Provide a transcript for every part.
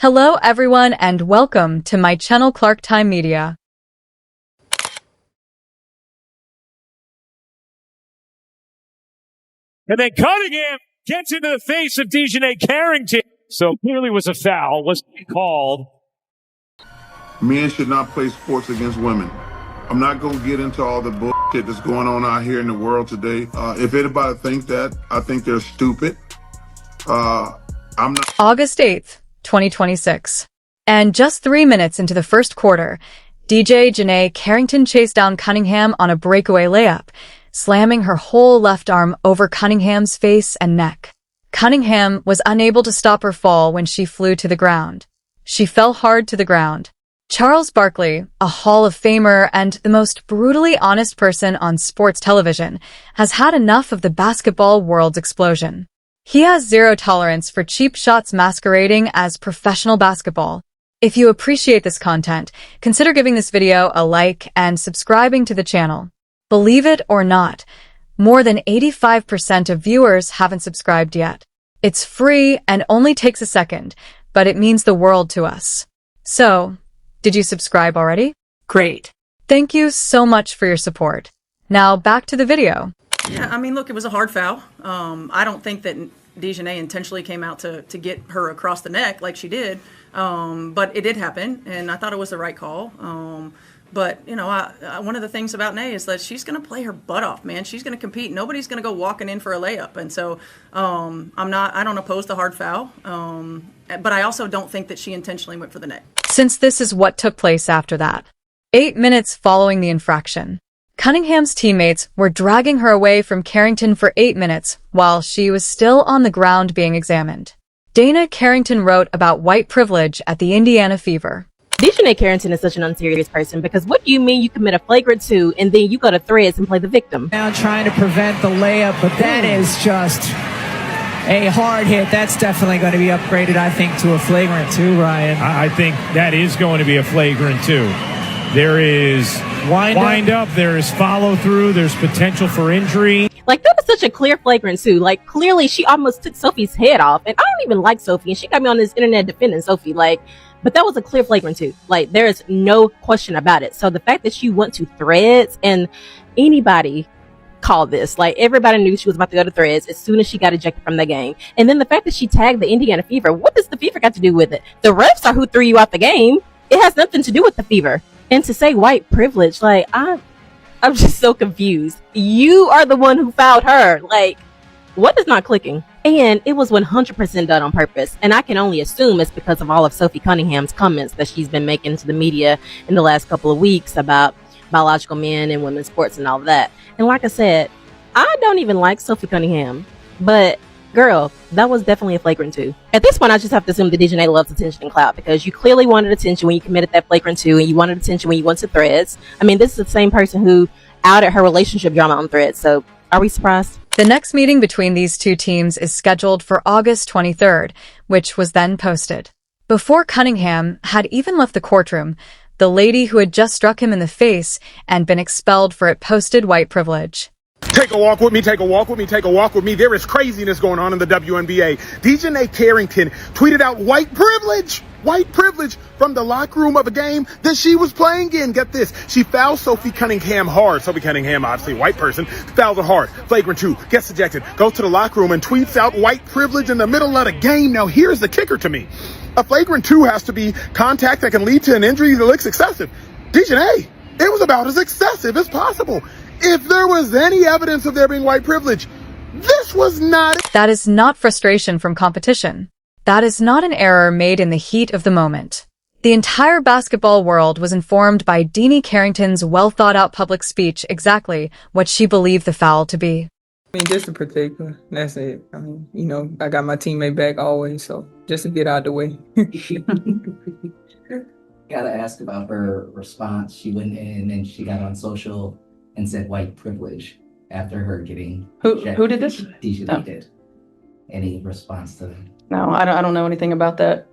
Hello everyone and welcome to my channel Clark Time Media. And then Cunningham gets into the face of DiJonai Carrington. So clearly was a foul. Was called. Men should not play sports against women. I'm not going to get into all the bullshit that's going on out here in the world today. If anybody thinks that, I think they're stupid. I'm not. August 8th, 2026. And just 3 minutes into the first quarter, DiJonai Carrington chased down Cunningham on a breakaway layup, slamming her whole left arm over Cunningham's face and neck. Cunningham was unable to stop her fall when she flew to the ground. She fell hard to the ground. Charles Barkley, a Hall of Famer and the most brutally honest person on sports television, has had enough of the basketball world's explosion. He has zero tolerance for cheap shots masquerading as professional basketball. If you appreciate this content, consider giving this video a like and subscribing to the channel. Believe it or not, more than 85% of viewers haven't subscribed yet. It's free and only takes a second, but it means the world to us. So, did you subscribe already? Great. Thank you so much for your support. Now back to the video. Yeah, I mean, look, it was a hard foul. I don't think that DiJonai intentionally came out to get her across the neck like she did, but it did happen, and I thought it was the right call. But, you know, one of the things about Nay is that she's going to play her butt off, man. She's going to compete. Nobody's going to go walking in for a layup. And so I don't oppose the hard foul, but I also don't think that she intentionally went for the neck. Since this is what took place after that. 8 minutes following the infraction, Cunningham's teammates were dragging her away from Carrington for 8 minutes while she was still on the ground being examined. DiJonai Carrington wrote about white privilege at the Indiana Fever. DiJonai Carrington is such an unserious person because what do you mean you commit a flagrant 2 and then you go to Threads and play the victim? Now trying to prevent the layup, but that is just a hard hit. That's definitely going to be upgraded, I think, to a flagrant 2, Ryan. I think that is going to be a flagrant 2. There is wind up, there is follow through, there's potential for injury. Like, that was such a clear flagrant 2. Like, clearly she almost took Sophie's head off. And I don't even like Sophie, and she got me on this internet defending Sophie. Like, but that was a clear flagrant 2. Like, there is no question about it. So the fact that she went to Threads, and anybody called this, like, everybody knew she was about to go to Threads as soon as she got ejected from the game. And then the fact that she tagged the Indiana Fever, what does the Fever got to do with it? The refs are who threw you out the game. It has nothing to do with the Fever. And to say white privilege, like, I'm just so confused. You are the one who fouled her. Like, what is not clicking? And it was 100% done on purpose. And I can only assume it's because of all of Sophie Cunningham's comments that she's been making to the media in the last couple of weeks about biological men and women's sports and all of that. And like I said, I don't even like Sophie Cunningham, but girl, that was definitely a flagrant 2. At this point, I just have to assume that DiJonai loves attention and clout because you clearly wanted attention when you committed that flagrant 2 and you wanted attention when you went to Threads. I mean, this is the same person who outed her relationship drama on Threads, so are we surprised? The next meeting between these two teams is scheduled for August 23rd, which was then posted. Before Cunningham had even left the courtroom, the lady who had just struck him in the face and been expelled for it posted white privilege. Take a walk with me, take a walk with me, take a walk with me. There is craziness going on in the WNBA. DiJonai Carrington tweeted out white privilege from the locker room of a game that she was playing in. Get this. She fouled Sophie Cunningham hard. Sophie Cunningham, obviously a white person, fouls her hard. Flagrant 2, gets ejected, goes to the locker room and tweets out white privilege in the middle of the game. Now here's the kicker to me. A flagrant 2 has to be contact that can lead to an injury that looks excessive. DiJonai, it was about as excessive as possible. If there was any evidence of there being white privilege, this was not. That is not frustration from competition. That is not an error made in the heat of the moment. The entire basketball world was informed by DiJonai Carrington's well-thought-out public speech exactly what she believed the foul to be. I mean, just to protect her. That's it. I mean, you know, I got my teammate back always, so just to get out of the way. Gotta ask about her response. She went in and she got on social and said white privilege after her getting Who did this? DiJonai did. Any response to that? No, I don't know anything about that.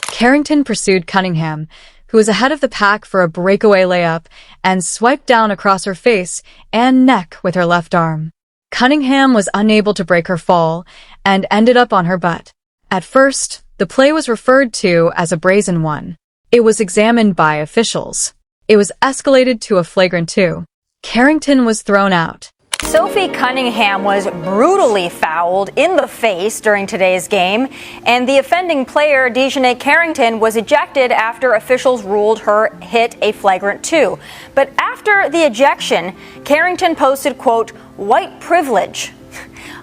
Carrington pursued Cunningham, who was ahead of the pack for a breakaway layup, and swiped down across her face and neck with her left arm. Cunningham was unable to break her fall and ended up on her butt. At first, The play was referred to as a brazen one. It was examined by officials. It was escalated to a flagrant 2. Carrington was thrown out. Sophie Cunningham was brutally fouled in the face during today's game, and the offending player, DiJonai Carrington, was ejected after officials ruled her hit a flagrant 2. But after the ejection, Carrington posted, quote, "white privilege,"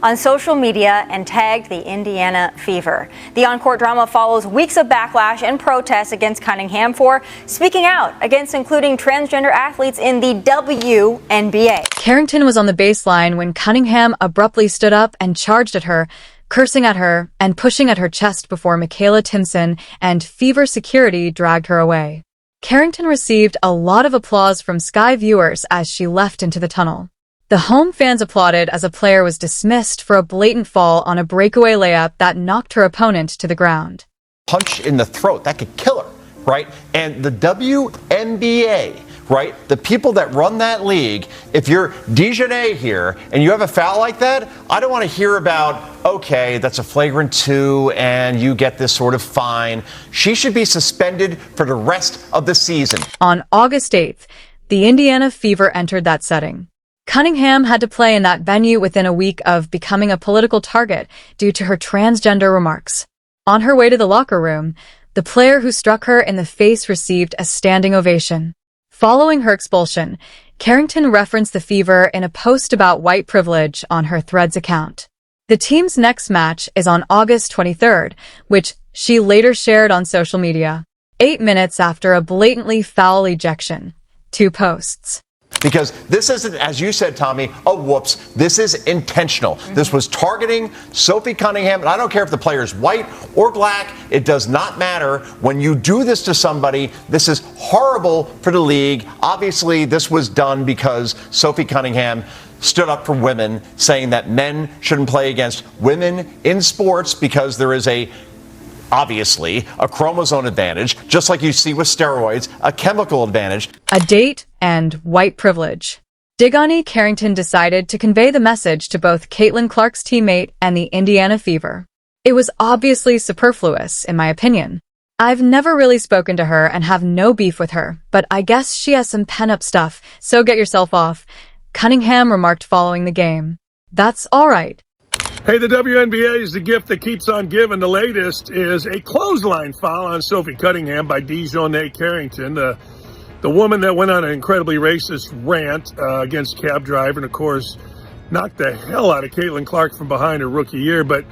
on social media and tagged the Indiana Fever. The on-court drama follows weeks of backlash and protests against Cunningham for speaking out against including transgender athletes in the WNBA. Carrington was on the baseline when Cunningham abruptly stood up and charged at her, cursing at her and pushing at her chest before Michaela Timson and Fever security dragged her away. Carrington received a lot of applause from Sky viewers as she left into the tunnel. The home fans applauded as a player was dismissed for a blatant fall on a breakaway layup that knocked her opponent to the ground. Punch in the throat, that could kill her, right? And the WNBA, right? The people that run that league, if you're DiJonai here and you have a foul like that, I don't want to hear about, okay, that's a flagrant 2 and you get this sort of fine. She should be suspended for the rest of the season. On August 8th, the Indiana Fever entered that setting. Cunningham had to play in that venue within a week of becoming a political target due to her transgender remarks. On her way to the locker room, the player who struck her in the face received a standing ovation. Following her expulsion, Carrington referenced the Fever in a post about white privilege on her Threads account. The team's next match is on August 23rd, which she later shared on social media. 8 minutes after a blatantly foul ejection. 2 posts. Because this isn't, as you said, Tommy, a whoops. This is intentional. This was targeting Sophie Cunningham, and I don't care if the player is white or black. It does not matter. When you do this to somebody, this is horrible for the league. Obviously, this was done because Sophie Cunningham stood up for women, saying that men shouldn't play against women in sports because there is obviously a chromosome advantage, just like you see with steroids, a chemical advantage. A date and white privilege. DiJonai Carrington decided to convey the message to both Caitlin Clark's teammate and the Indiana Fever. It was obviously superfluous, in my opinion. I've never really spoken to her and have no beef with her, but I guess she has some pent-up stuff, so get yourself off, Cunningham remarked following the game. That's all right. Hey, the WNBA is the gift that keeps on giving. The latest is a clothesline foul on Sophie Cunningham by DiJonai Carrington, the woman that went on an incredibly racist rant against cab driver and, of course, knocked the hell out of Caitlin Clark from behind her rookie year. But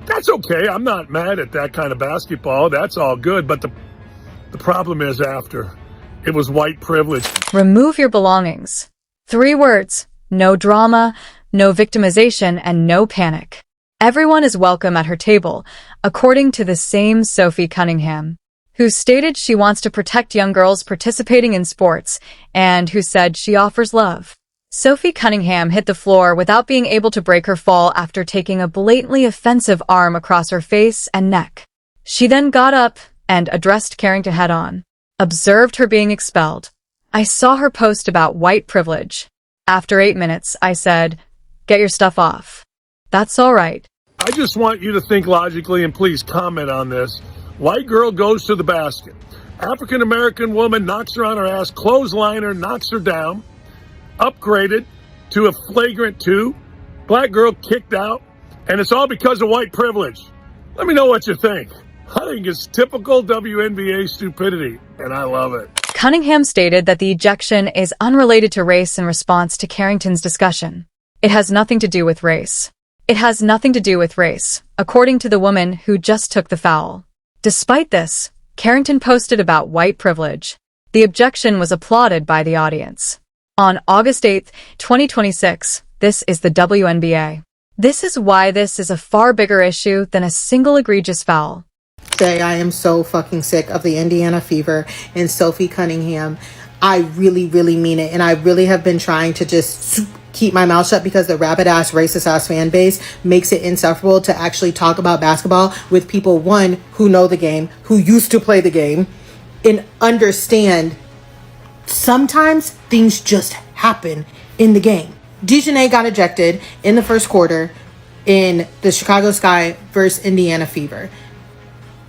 that's okay. I'm not mad at that kind of basketball. That's all good. But the problem is after. It was white privilege. Remove your belongings. 3 words. No drama, no victimization, and no panic. Everyone is welcome at her table, according to the same Sophie Cunningham, who stated she wants to protect young girls participating in sports and who said she offers love. Sophie Cunningham hit the floor without being able to break her fall after taking a blatantly offensive arm across her face and neck. She then got up and addressed Carrington head-on, observed her being expelled. I saw her post about white privilege. After 8 minutes, I said, "Get your stuff off." That's all right. I just want you to think logically and please comment on this. White girl goes to the basket. African-American woman knocks her on her ass, clothesliner, knocks her down, upgraded to a flagrant 2. Black girl kicked out, and it's all because of white privilege. Let me know what you think. I think it's typical WNBA stupidity, and I love it. Cunningham stated that the ejection is unrelated to race in response to Carrington's discussion. It has nothing to do with race. It has nothing to do with race, according to the woman who just took the foul. Despite this, Carrington posted about white privilege. The objection was applauded by the audience. On August 8th, 2026, this is the WNBA. This is why this is a far bigger issue than a single egregious foul. I am so fucking sick of the Indiana Fever and Sophie Cunningham. I really, really mean it. And I really have been trying to just keep my mouth shut because the rabid-ass, racist-ass fan base makes it insufferable to actually talk about basketball with people, one, who know the game, who used to play the game, and understand sometimes things just happen in the game. DiJonai got ejected in the first quarter in the Chicago Sky versus Indiana Fever.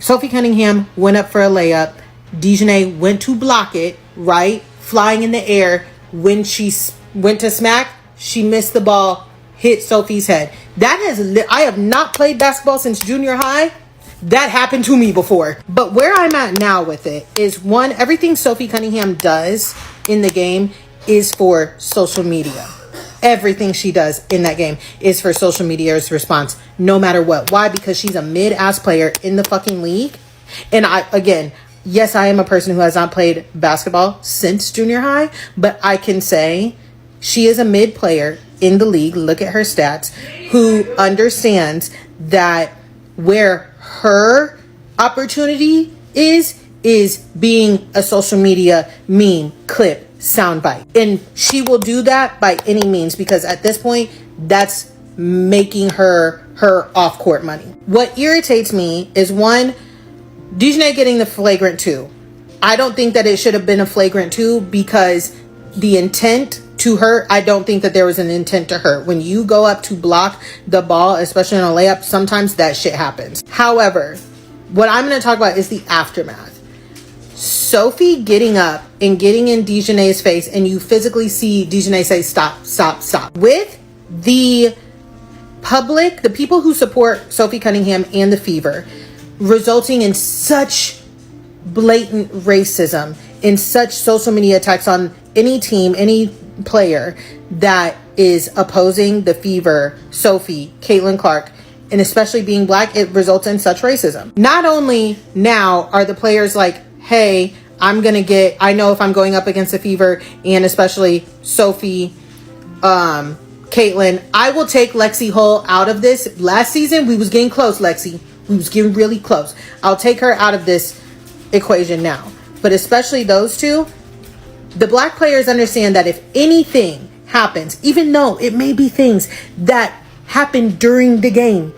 Sophie Cunningham went up for a layup. DiJonai went to block it, right? Flying in the air. When she went to smack, she missed the ball, hit Sophie's head. I have not played basketball since junior high. That happened to me before. But where I'm at now with it is, one, everything Sophie Cunningham does in the game is for social media. Everything she does in that game is for social media's response, no matter what. Why? Because she's a mid-ass player in the fucking league. And yes, I am a person who has not played basketball since junior high, but I can say she is a mid player in the league. Look at her stats, who understands that where her opportunity is being a social media meme, clip, soundbite. And she will do that by any means, because at this point, that's making her off-court money. What irritates me is, one, DiJonai getting the flagrant 2. I don't think that it should have been a flagrant 2, because the intent to hurt, I don't think that there was an intent to hurt. When you go up to block the ball, especially in a layup, sometimes that shit happens. However, what I'm going to talk about is the aftermath. Sophie getting up and getting in DiJonai's face, and you physically see DiJonai say, stop, stop, stop. With the public, the people who support Sophie Cunningham and the Fever, resulting in such blatant racism, in such social media attacks on any team, any player that is opposing the Fever, Sophie, Caitlin Clark, and especially being black, it results in such racism. Not only now are the players like, hey, I know if I'm going up against the Fever, and especially Sophie, Caitlin, I will take Lexi Hull out of this. Last season, we was getting close, Lexi. We was getting really close. I'll take her out of this equation now. But especially those two, the black players understand that if anything happens, even though it may be things that happen during the game,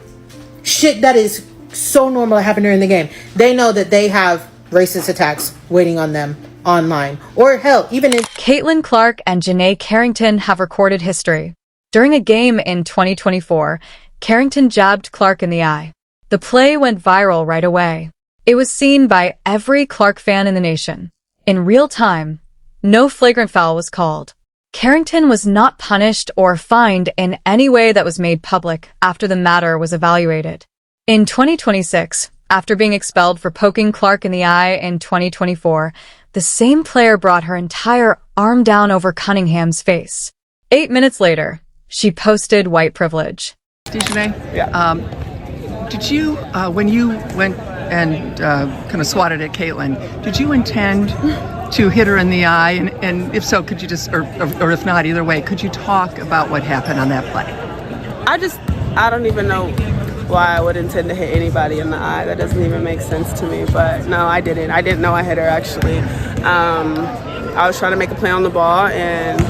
shit that is so normal to happen during the game, they know that they have racist attacks waiting on them online. Or hell, even in... Caitlin Clark and DiJonai Carrington have recorded history. During a game in 2024, Carrington jabbed Clark in the eye. The play went viral right away. It was seen by every Clark fan in the nation. In real time, no flagrant foul was called. Carrington was not punished or fined in any way that was made public after the matter was evaluated. In 2026, after being expelled for poking Clark in the eye in 2024, the same player brought her entire arm down over Cunningham's face. 8 minutes later, she posted white privilege. DiJonai? Yeah. Did you, when you went and kind of swatted at Caitlin, did you intend to hit her in the eye? And if so, could you just, or if not, either way, could you talk about what happened on that play? I don't even know why I would intend to hit anybody in the eye. That doesn't even make sense to me. But no, I didn't. I didn't know I hit her, actually. I was trying to make a play on the ball, and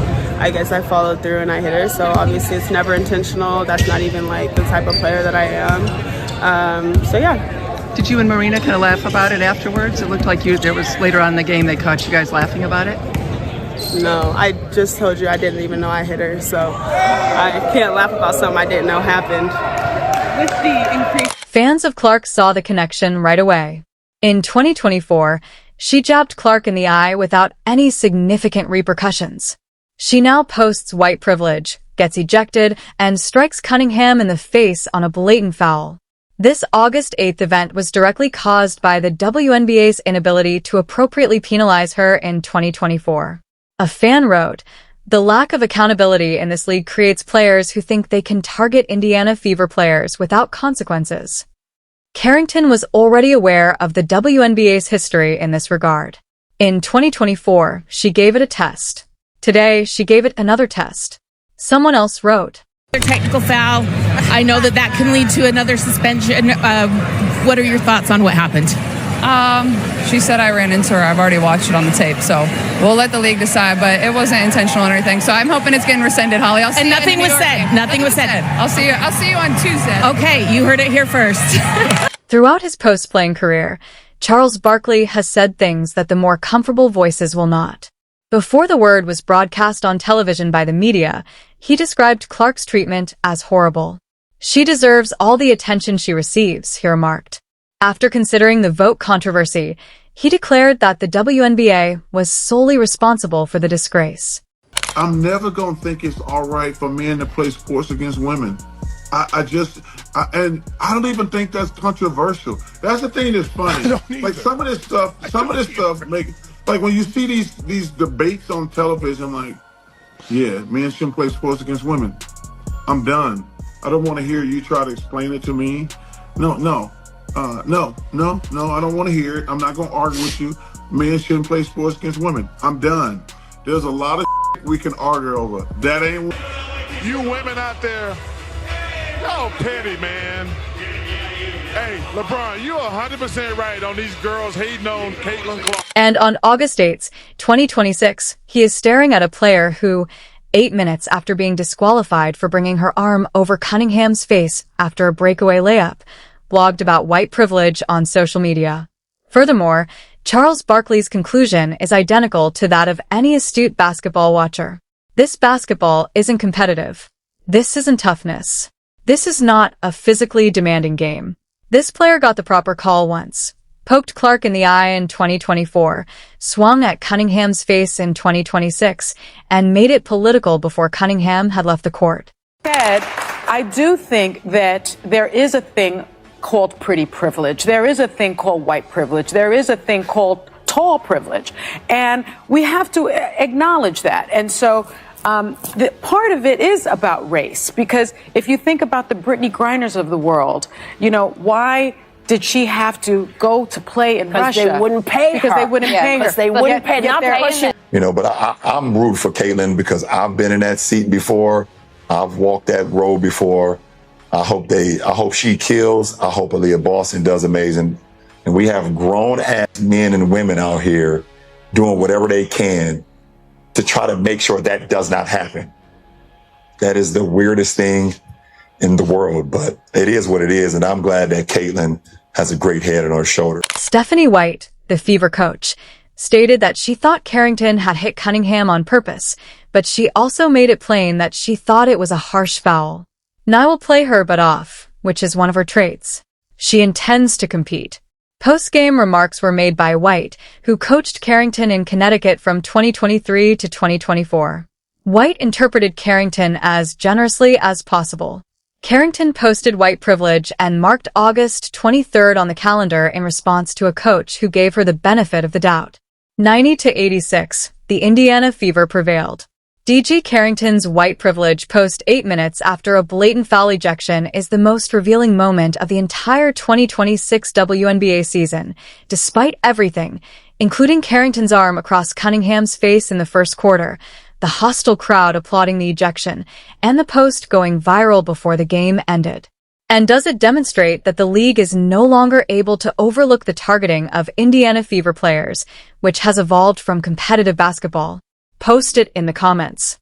I guess I followed through and I hit her. So obviously it's never intentional. That's not even like the type of player that I am. So yeah. Did you and Marina kind of laugh about it afterwards? It looked like there was later on in the game they caught you guys laughing about it. No, I just told you I didn't even know I hit her. So I can't laugh about something I didn't know happened. With the increase. Fans of Clark saw the connection right away. In 2024, she jabbed Clark in the eye without any significant repercussions. She now posts white privilege, gets ejected, and strikes Cunningham in the face on a blatant foul. This August 8th event was directly caused by the WNBA's inability to appropriately penalize her in 2024. A fan wrote, "The lack of accountability in this league creates players who think they can target Indiana Fever players without consequences." Carrington was already aware of the WNBA's history in this regard. In 2024, she gave it a test. Today, she gave it another test. Someone else wrote, technical foul. I know that can lead to another suspension. What are your thoughts on what happened? She said I ran into her. I've already watched it on the tape, so we'll let the league decide, but it wasn't intentional or anything. So I'm hoping it's getting rescinded, Holly. I'll see and you nothing was said. Nothing was said. I'll see you on Tuesday. Okay, you heard it here first. Throughout his post-playing career, Charles Barkley has said things that the more comfortable voices will not. Before the word was broadcast on television by the media, he described Clark's treatment as horrible. "She deserves all the attention she receives," he remarked. After considering the vote controversy, he declared that the WNBA was solely responsible for the disgrace. I'm never going to think it's all right for men to play sports against women. And I don't even think that's controversial. That's the thing that's funny. Like some of this stuff make, like when you see these debates on television, I'm like, yeah, men shouldn't play sports against women. I'm done. I don't want to hear you try to explain it to me. No, I don't want to hear it. I'm not going to argue with you. Men shouldn't play sports against women. I'm done. There's a lot of we can argue over. That ain't. You women out there, y'all petty, man. Hey, LeBron, you're 100% right on these girls hating on Caitlin Clark. And on August 8, 2026, he is staring at a player who, 8 minutes after being disqualified for bringing her arm over Cunningham's face after a breakaway layup, blogged about white privilege on social media. Furthermore, Charles Barkley's conclusion is identical to that of any astute basketball watcher. This basketball isn't competitive. This isn't toughness. This is not a physically demanding game. This player got the proper call once, poked Clark in the eye in 2024, swung at Cunningham's face in 2026, and made it political before Cunningham had left the court. I do think that there is a thing called pretty privilege. There is a thing called white privilege. There is a thing called tall privilege. And we have to acknowledge that. And so the part of it is about race, because if you think about the Brittany Griners of the world, you know, why did she have to go to play in Russia? They wouldn't pay her. Because they wouldn't pay her. Because they wouldn't pay her. You know, but I'm rooting for Caitlin because I've been in that seat before. I've walked that road before. I hope she kills. I hope Aaliyah Boston does amazing. And we have grown-ass men and women out here doing whatever they can to try to make sure that does not happen. That is the weirdest thing in the world, but it is what it is. And I'm glad that Caitlin has a great head on her shoulder. Stephanie White, the Fever coach, stated that she thought Carrington had hit Cunningham on purpose, but she also made it plain that she thought it was a harsh foul. Nye will play her butt off, which is one of her traits. She intends to compete. Post-game remarks were made by White, who coached Carrington in Connecticut from 2023 to 2024. White interpreted Carrington as generously as possible. Carrington posted white privilege and marked August 23rd on the calendar in response to a coach who gave her the benefit of the doubt. 90-86, the Indiana Fever prevailed. DG Carrington's white privilege post 8 minutes after a blatant foul ejection is the most revealing moment of the entire 2026 WNBA season, despite everything, including Carrington's arm across Cunningham's face in the first quarter, the hostile crowd applauding the ejection, and the post going viral before the game ended. And does it demonstrate that the league is no longer able to overlook the targeting of Indiana Fever players, which has evolved from competitive basketball? Post it in the comments.